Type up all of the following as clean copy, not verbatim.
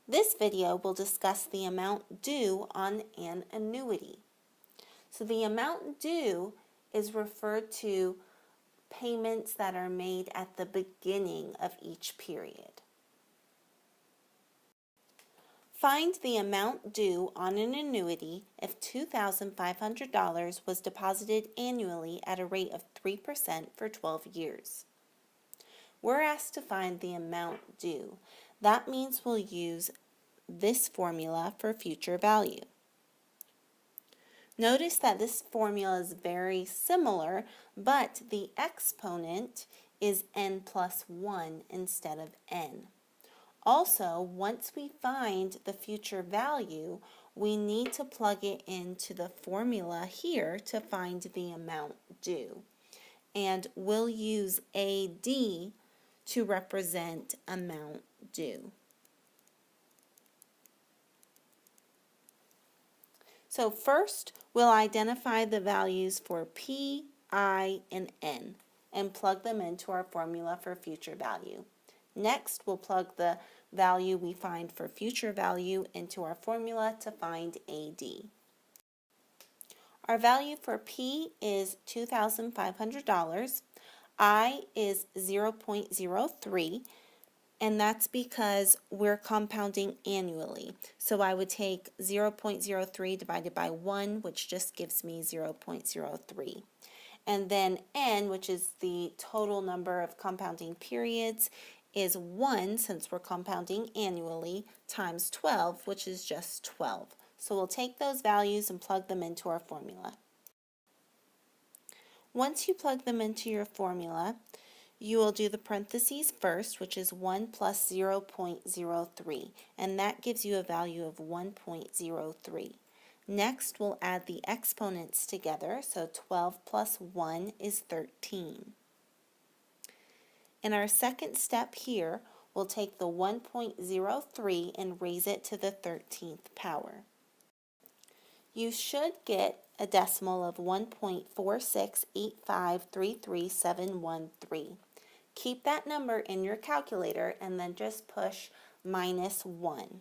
This video will discuss the amount due on an annuity. So the amount due is referred to payments that are made at the beginning of each period. Find the amount due on an annuity if $2,500 was deposited annually at a rate of 3% for 12 years. We're asked to find the amount due. That means we'll use this formula for future value. Notice that this formula is very similar, but the exponent is n plus 1 instead of n. Also, once we find the future value, we need to plug it into the formula here to find the amount due. And we'll use AD to represent amount due. So first, we'll identify the values for P, I, and N and plug them into our formula for future value. Next, we'll plug the value we find for future value into our formula to find AD. Our value for P is $2,500. I is 0.03, and that's because we're compounding annually. So I would take 0.03 divided by 1, which just gives me 0.03. And then n, which is the total number of compounding periods, is 1, since we're compounding annually, times 12, which is just 12. So we'll take those values and plug them into our formula. Once you plug them into your formula, you will do the parentheses first, which is 1 plus 0.03, and that gives you a value of 1.03. Next, we'll add the exponents together, so 12 plus 1 is 13. In our second step here, we'll take the 1.03 and raise it to the 13th power. You should get a decimal of 1.468533713. Keep that number in your calculator and then just push -1.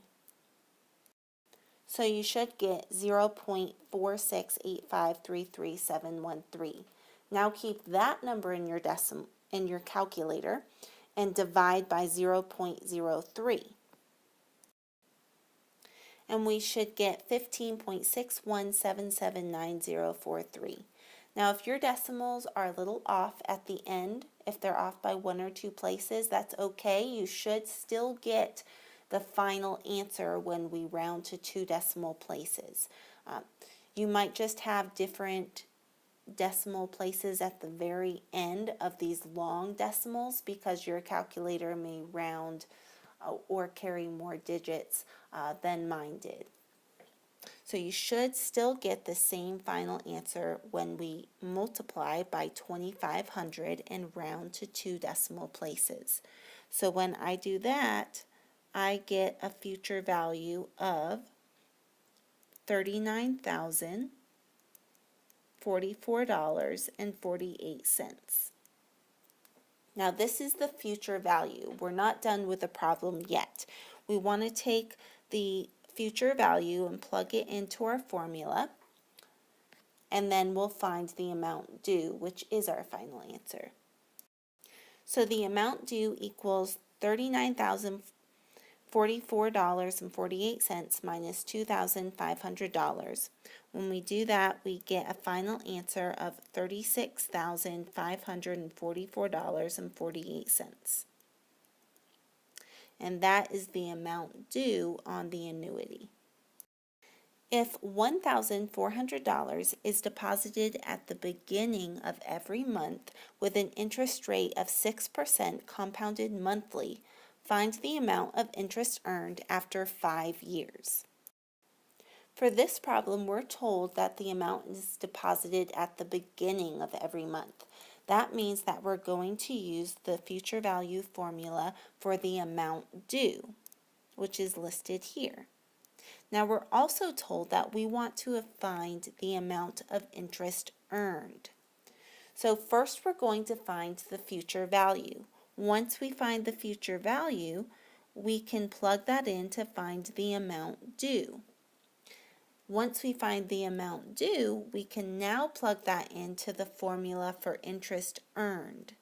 So you should get 0.468533713. Now keep that number in your calculator and divide by 0.03. And we should get 15.61779043. Now, if your decimals are a little off at the end, if they're off by 1 or 2 places, that's okay. You should still get the final answer when we round to 2 decimal places. You might just have different decimal places at the very end of these long decimals because your calculator may round or carry more digits than mine did. So you should still get the same final answer when we multiply by 2,500 and round to 2 decimal places. So when I do that, I get a future value of $39,044.48. Now this is the future value. We're not done with the problem yet. We want to take the future value and plug it into our formula, and then we'll find the amount due, which is our final answer. So the amount due equals $39,044.48 minus $2,500. When we do that, we get a final answer of $36,544.48. And that is the amount due on the annuity. If $1,400 is deposited at the beginning of every month with an interest rate of 6% compounded monthly, find the amount of interest earned after 5 years. For this problem, we're told that the amount is deposited at the beginning of every month. That means that we're going to use the future value formula for the amount due, which is listed here. Now we're also told that we want to find the amount of interest earned. So first we're going to find the future value. Once we find the future value, we can plug that in to find the amount due. Once we find the amount due, we can now plug that into the formula for interest earned.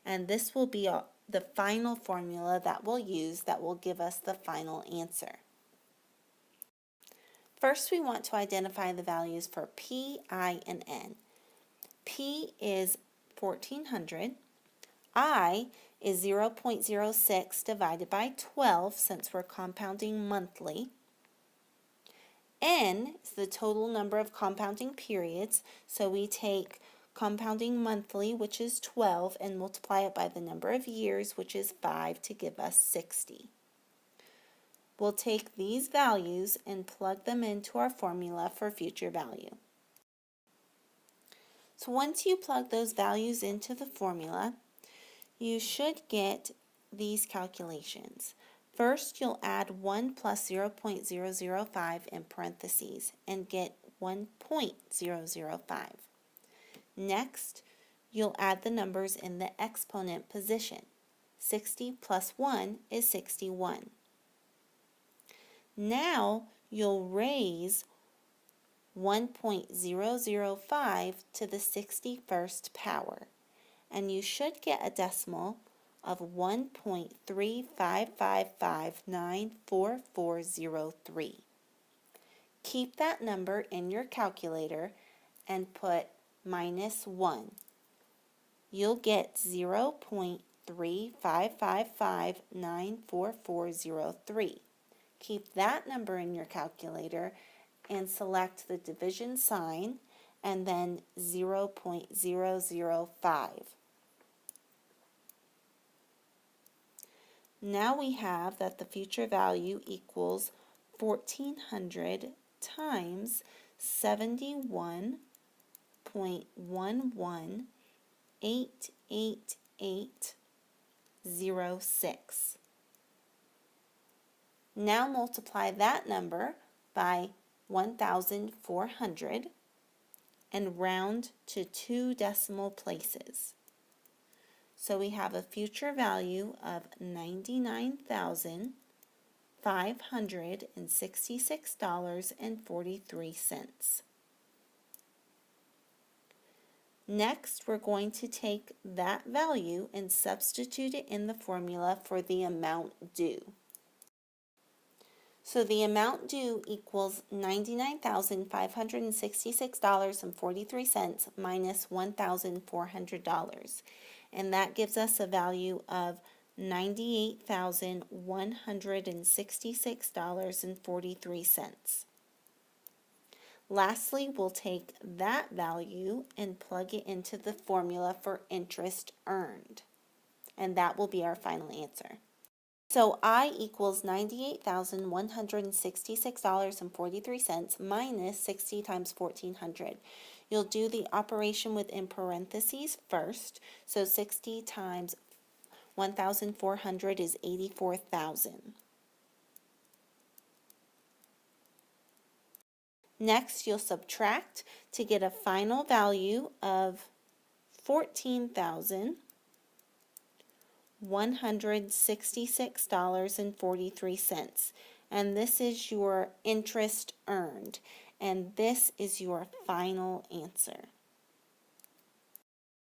And this will be the final formula that we'll use that will give us the final answer. First, we want to identify the values for P, I, and N. P is 1400. I is 0.06 divided by 12 since we're compounding monthly. N is the total number of compounding periods, so we take compounding monthly, which is 12, and multiply it by the number of years, which is 5, to give us 60. We'll take these values and plug them into our formula for future value. So once you plug those values into the formula, you should get these calculations. First, you'll add 1 plus 0.005 in parentheses and get 1.005. Next, you'll add the numbers in the exponent position. 60 plus 1 is 61. Now, you'll raise 1.005 to the 61st power, and you should get a decimal of 1.355594403. Keep that number in your calculator and put -1. You'll get 0.355594403. Keep that number in your calculator and select the division sign and then 0.005. Now we have that the future value equals 1400 times 71.1188806. Now multiply that number by 1,400 and round to 2 decimal places. So we have a future value of $99,566.43. Next, we're going to take that value and substitute it in the formula for the amount due. So the amount due equals $99,566.43 minus $1,400. And that gives us a value of $98,166.43. Lastly, we'll take that value and plug it into the formula for interest earned. And that will be our final answer. So I equals $98,166.43 minus 60 times 1,400. You'll do the operation within parentheses first. So 60 times 1,400 is 84,000. Next, you'll subtract to get a final value of 14,166.43, and this is your interest earned, and this is your final answer.